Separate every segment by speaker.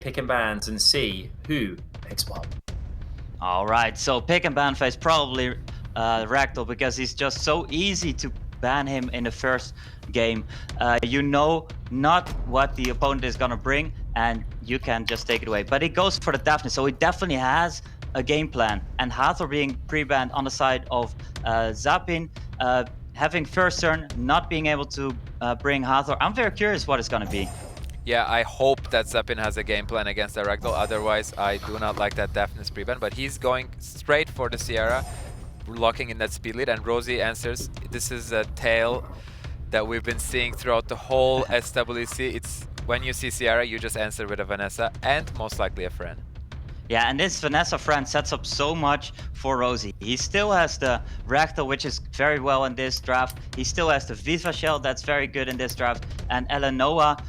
Speaker 1: pick and bans and see who picks bomb.
Speaker 2: All right, so pick and ban phase probably Ragdoll, because he's just so easy to ban him in the first game. You know not what the opponent is gonna bring, and you can just take it away. But he goes for the Daphne, so he definitely has a game plan. And Hathor being pre-banned on the side of Sapyn, having first turn, not being able to bring Hathor. I'm very curious what it's gonna be.
Speaker 3: Yeah, I hope that Sapyn has a game plan against the Ragdoll, otherwise I do not like that Daphne's pre-ban, but he's going straight for the Sierra, locking in that speed lead, and Rosie answers. This is a tale that we've been seeing throughout the whole SWC. It's when you see Sierra, you just answer with a Vanessa, and most likely a friend.
Speaker 2: Yeah, and this Vanessa friend sets up so much for Rosie. He still has the Ragdoll, which is very well in this draft. He still has the Viva Shell, that's very good in this draft. And Eleanoa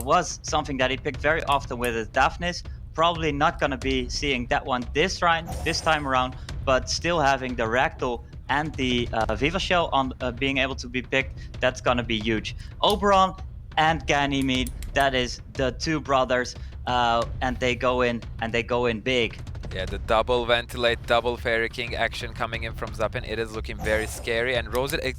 Speaker 2: was something that he picked very often with his Daphnis. Probably not going to be seeing that one this time around, but still having the Ragdoll and the Viva Shell on being able to be picked, that's going to be huge. Oberon and Ganymede, that is the two brothers. And they go in big.
Speaker 3: Yeah, the double ventilate, double Fairy King action coming in from Sapyn. It is looking very scary. And Rosith,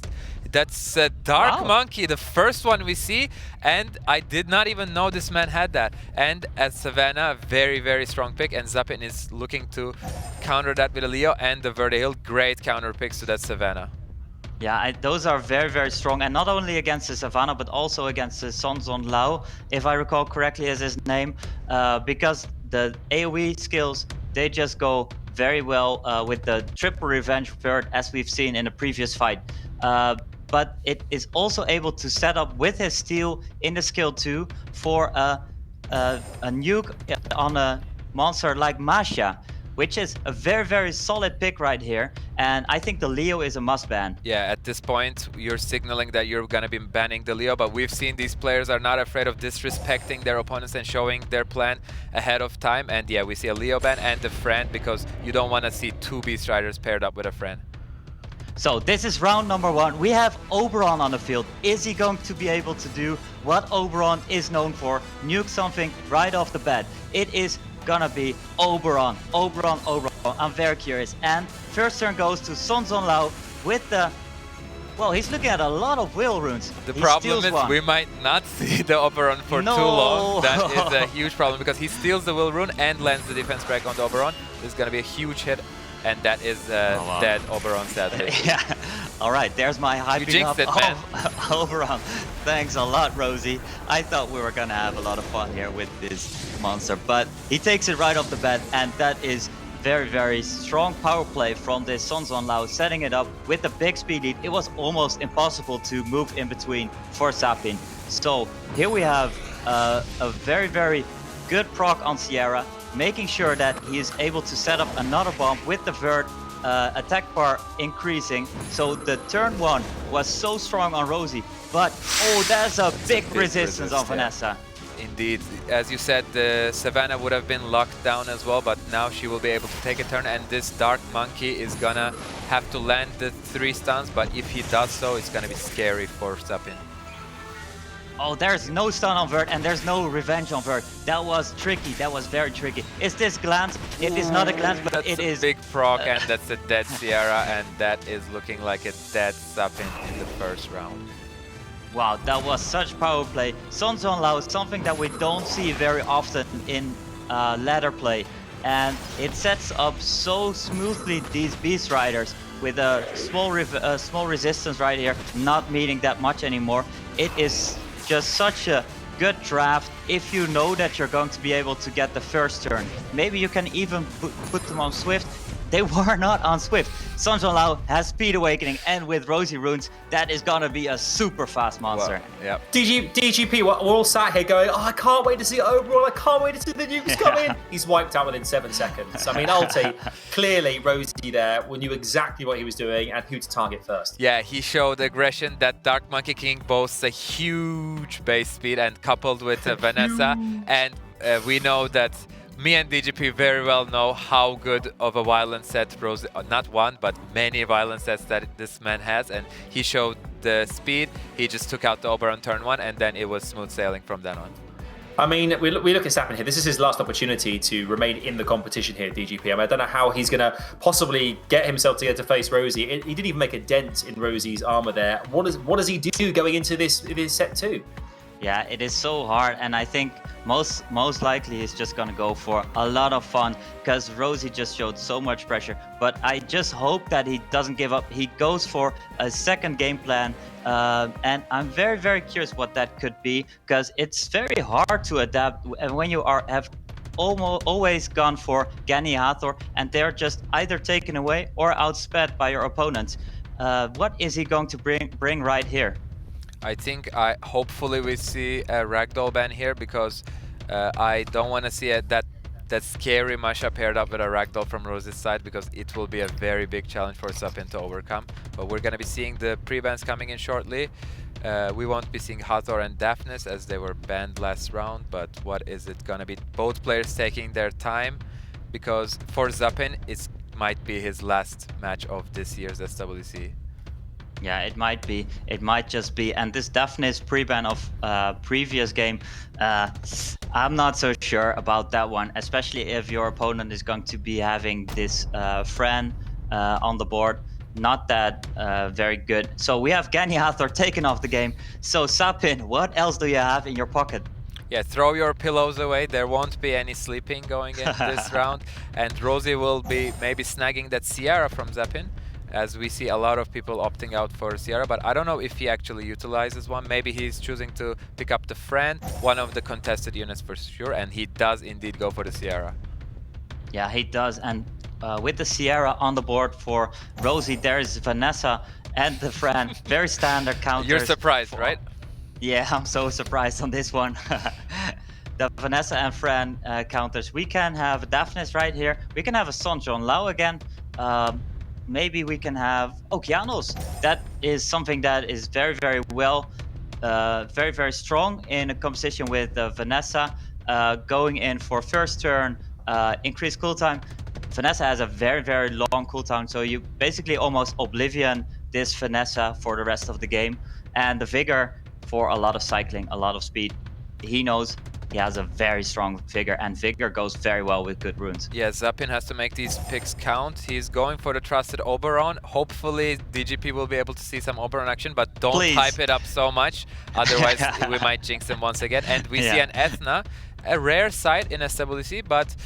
Speaker 3: that's a Dark Monkey, the first one we see. And I did not even know this man had that. And as Savannah, very, very strong pick. And Sapyn is looking to counter that with a Leo and the Vertihill. Great counter picks to that Savannah.
Speaker 2: Yeah, those are very, very strong, and not only against the Savannah, but also against the Sonzon Lao, if I recall correctly is his name, because the AoE skills, they just go very well with the triple revenge bird, as we've seen in the previous fight. But it is also able to set up with his steel in the skill 2 for a nuke on a monster like Masha, which is a very, very solid pick right here. And I think the Leo is a must ban.
Speaker 3: Yeah, at this point, you're signaling that you're going to be banning the Leo, but we've seen these players are not afraid of disrespecting their opponents and showing their plan ahead of time. And yeah, we see a Leo ban and a friend, because you don't want to see two Beast Riders paired up with a friend.
Speaker 2: So this is round number 1. We have Oberon on the field. Is he going to be able to do what Oberon is known for? Nuke something right off the bat. It is gonna be Oberon. I'm very curious. And first turn goes to Sonzon Lao with the... Well, he's looking at a lot of will runes.
Speaker 3: The problem is we might not see the Oberon for too long. That is a huge problem, because he steals the will rune and lands the defense break on the Oberon. This is gonna be a huge hit, and that is dead Oberon, sadly.
Speaker 2: Yeah. All right, there's my hyping up
Speaker 3: it,
Speaker 2: Oberon. Thanks a lot, Rosie. I thought we were gonna have a lot of fun here with this monster, but he takes it right off the bat, and that is very, very strong power play from this Sonzon Lao, setting it up with a big speed lead. It was almost impossible to move in between for Sapyn. So here we have a very, very good proc on Sierra, making sure that he is able to set up another bomb with the Vert attack bar increasing. So the turn 1 was so strong on Rosie, but oh, there's a big resistance on Vanessa.
Speaker 3: Indeed, as you said, the Savannah would have been locked down as well, but now she will be able to take a turn, and this Dark Monkey is gonna have to land the 3 stuns, but if he does so, it's gonna be scary for Sapyn.
Speaker 2: Oh, there's no stun on Vert, and there's no revenge on Vert. That was tricky. That was very tricky. Is this glance? It is not a glance, but it is...
Speaker 3: That's a big proc, and that's a dead Sierra, and that is looking like a dead Sapyn in the first round.
Speaker 2: Wow, that was such power play. Sonzon Lao is something that we don't see very often in ladder play. And it sets up so smoothly these Beast Riders with a small resistance right here, not meeting that much anymore. It is just such a good draft if you know that you're going to be able to get the first turn. Maybe you can even put them on Swift. They were not on Swift. Sonzon Lao has Speed Awakening, and with Rosie Runes, that is gonna be a super fast monster.
Speaker 3: Well, yep.
Speaker 1: DGP, we're all sat here going, oh, I can't wait to see Oberon, I can't wait to see the nukes come in. He's wiped out within 7 seconds. I mean, Ulti, clearly Rosie there knew exactly what he was doing and who to target first.
Speaker 3: Yeah, he showed aggression. That Dark Monkey King boasts a huge base speed, and coupled with Vanessa, and we know that me and DGP very well know how good of a violence set Rose, not one, but many violence sets that this man has, and he showed the speed. He just took out the Oberon turn 1, and then it was smooth sailing from then on.
Speaker 1: I mean, we look at Sapyn here. This is his last opportunity to remain in the competition here at DGP. I mean, I don't know how he's going to possibly get himself together to face Rosie. He didn't even make a dent in Rosie's armor there. What does he do going into this set 2?
Speaker 2: Yeah, it is so hard, and I think most likely he's just gonna go for a lot of fun because Rosie just showed so much pressure. But I just hope that he doesn't give up. He goes for a second game plan, and I'm very curious what that could be because it's very hard to adapt when you have always gone for Gani Hathor and they're just either taken away or outsped by your opponents. What is he going to bring right here?
Speaker 3: I think hopefully we see a ragdoll ban here because I don't want to see that scary mashup paired up with a ragdoll from Rose's side because it will be a very big challenge for Sapyn to overcome. But we're going to be seeing the pre-bans coming in shortly. We won't be seeing Hathor and Daphnis as they were banned last round, but what is it going to be? Both players taking their time because for Sapyn it might be his last match of this year's SWC.
Speaker 2: Yeah, it might be. It might just be. And this Daphnis pre-ban of previous game, I'm not so sure about that one, especially if your opponent is going to be having this Fran on the board. Not that very good. So we have Gani Hathor taken off the game. So Sapyn, what else do you have in your pocket?
Speaker 3: Yeah, throw your pillows away. There won't be any sleeping going in this round. And Rosie will be maybe snagging that Sierra from Sapyn, as we see a lot of people opting out for Sierra, but I don't know if he actually utilizes one. Maybe he's choosing to pick up the Fran, one of the contested units for sure, and he does indeed go for the Sierra.
Speaker 2: Yeah, he does, and with the Sierra on the board for Rosie, there is Vanessa and the Fran. Very standard counters.
Speaker 3: You're surprised, right?
Speaker 2: Yeah, I'm so surprised on this one. The Vanessa and Fran counters. We can have Daphnis right here. We can have a Son John Lau again. Maybe we can have Okeanos. That is something that is very well, very strong in a competition with Vanessa. Going in for first turn, increased cooltime. Vanessa has a very long cooldown, so you basically almost oblivion this Vanessa for the rest of the game. And the Vigor for a lot of cycling, a lot of speed. He knows he has a very strong Vigor, and Vigor goes very well with good runes.
Speaker 3: Yeah, Sapyn has to make these picks count. He's going for the trusted Oberon. Hopefully DGP will be able to see some Oberon action, but don't hype it up so much, otherwise we might jinx him once again. And we see an Ethna, a rare sight in SWC, but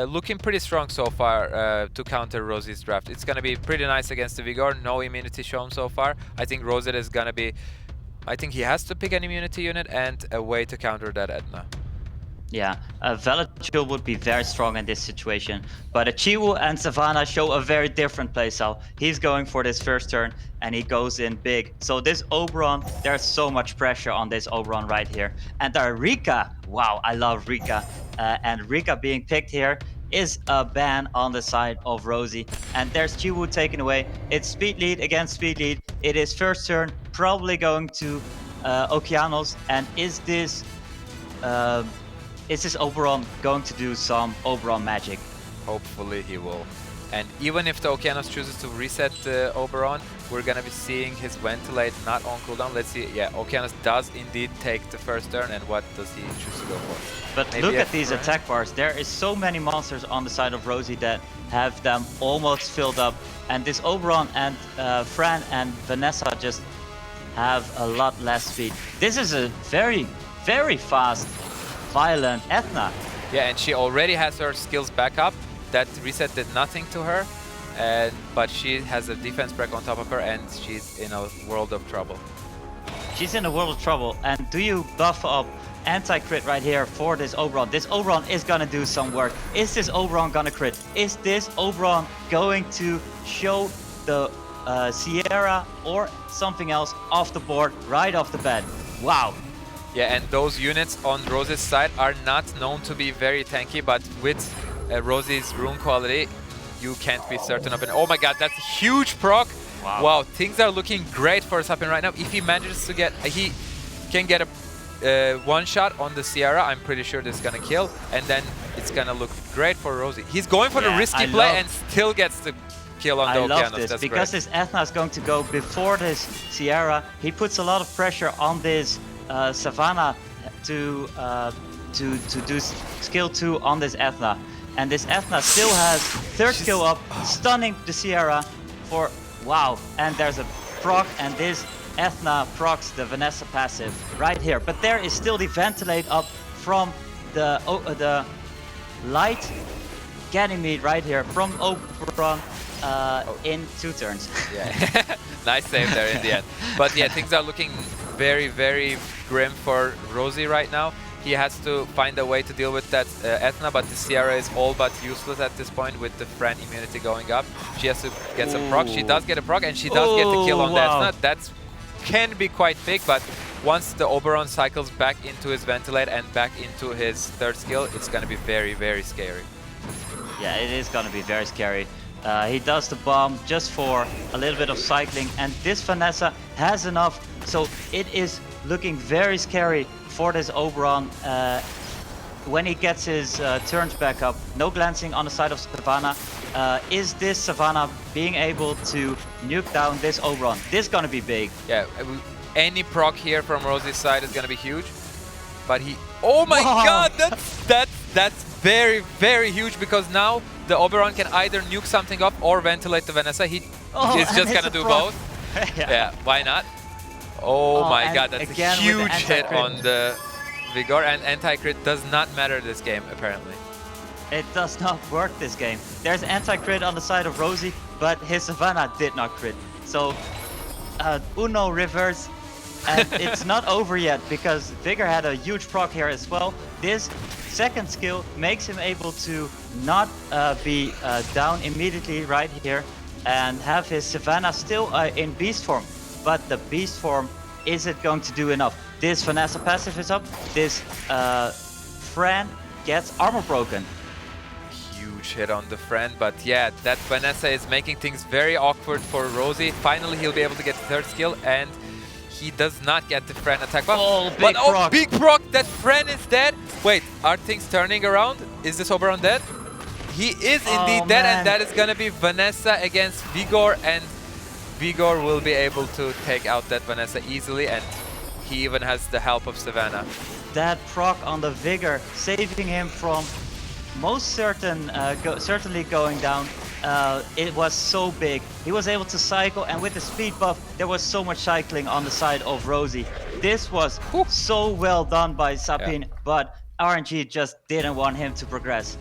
Speaker 3: looking pretty strong so far to counter Rosie's draft. It's going to be pretty nice against the Vigor. No immunity shown so far. I think Rosith is going to be... I think he has to pick an immunity unit and a way to counter that Ethna.
Speaker 2: Yeah, Velatile would be very strong in this situation, but Chiwu and Savannah show a very different playstyle. He's going for this first turn and he goes in big. So this Oberon, there's so much pressure on this Oberon right here. And Rika, wow, I love Rika. And Rika being picked here is a ban on the side of Rosie. And there's Chiwu taken away. It's speed lead against speed lead. It is first turn, probably going to Okeanos. And is this Oberon going to do some Oberon magic?
Speaker 3: Hopefully he will. And even if the Okeanos chooses to reset the Oberon, we're going to be seeing his Ventilate not on cooldown. Let's see. Yeah, Okeanos does indeed take the first turn, and what does he choose to go for?
Speaker 2: But maybe look at these attack bars. There is so many monsters on the side of Rosie that have them almost filled up. And this Oberon and Fran and Vanessa just have a lot less speed. This is a very fast, violent Ethna.
Speaker 3: Yeah, and she already has her skills back up. That reset did nothing to her, but she has a defense break on top of her, and she's in a world of trouble.
Speaker 2: She's in a world of trouble, and do you buff up anti-crit right here for this Oberon? This Oberon is gonna do some work. Is this Oberon gonna crit? Is this Oberon going to show the Sierra or something else off the board right off the bat? Wow.
Speaker 3: Yeah, and those units on Rose's side are not known to be very tanky, but with Rosie's rune quality, you can't be certain of it. Oh my god, that's a huge proc! Wow, things are looking great for Sapyn right now. If he manages to get... he can get a one-shot on the Sierra, I'm pretty sure this is gonna kill, and then it's gonna look great for Rosie. He's going for the risky play and still gets the kill on the Okeanos.
Speaker 2: I love this, because this Ethna is going to go before this Sierra. He puts a lot of pressure on this Savannah to to do skill 2 on this Ethna. And this Ethna still has third skill up, stunning the Sierra for wow. And there's a proc, and this Ethna procs the Vanessa passive right here. But there is still the ventilate up from the light Ganymede right here from Oberon in 2 turns.
Speaker 3: Yeah, nice save there in the end. But yeah, things are looking very, very grim for Rosie right now. He has to find a way to deal with that Ethna, but the Sierra is all but useless at this point with the friend immunity going up. She has to get some proc. She does get a proc, and she does get the kill on the Ethna. That can be quite big, but once the Oberon cycles back into his ventilate and back into his third skill, it's going to be very, very scary.
Speaker 2: Yeah, it is going to be very scary. He does the bomb just for a little bit of cycling, and this Vanessa has enough, so it is looking very scary for this Oberon when he gets his turns back up. No glancing on the side of Savannah. Is this Savannah being able to nuke down this Oberon? This is going to be big.
Speaker 3: Yeah, any proc here from Rosie's side is going to be huge. But he... Oh my god, that's very, very huge, because now the Oberon can either nuke something up or ventilate the Vanessa. He is just going to do both. Yeah, why not? Oh my god, that's a huge hit on the Vigor, and anti-crit does not matter this game, apparently.
Speaker 2: It does not work this game. There's anti-crit on the side of Rosie, but his Savannah did not crit. So, Uno reverse, and it's not over yet, because Vigor had a huge proc here as well. This second skill makes him able to not be down immediately right here, and have his Savannah still in beast form. But the beast form isn't going to do enough. This Vanessa passive is up. This Fran gets armor broken.
Speaker 3: Huge hit on the friend, but yeah, that Vanessa is making things very awkward for Rosie. Finally, he'll be able to get the third skill, and he does not get the friend attack buff.
Speaker 2: Oh, big proc.
Speaker 3: Big proc! That friend is dead! Wait, are things turning around? Is this Oberon dead? He is indeed dead, and that is gonna be Vanessa against Vigor, and Vigor will be able to take out that Vanessa easily, and he even has the help of Savannah.
Speaker 2: That proc on the Vigor, saving him from most certainly going down. It was so big. He was able to cycle, and with the speed buff, there was so much cycling on the side of Rosie. This was so well done by Sapyn, but RNG just didn't want him to progress.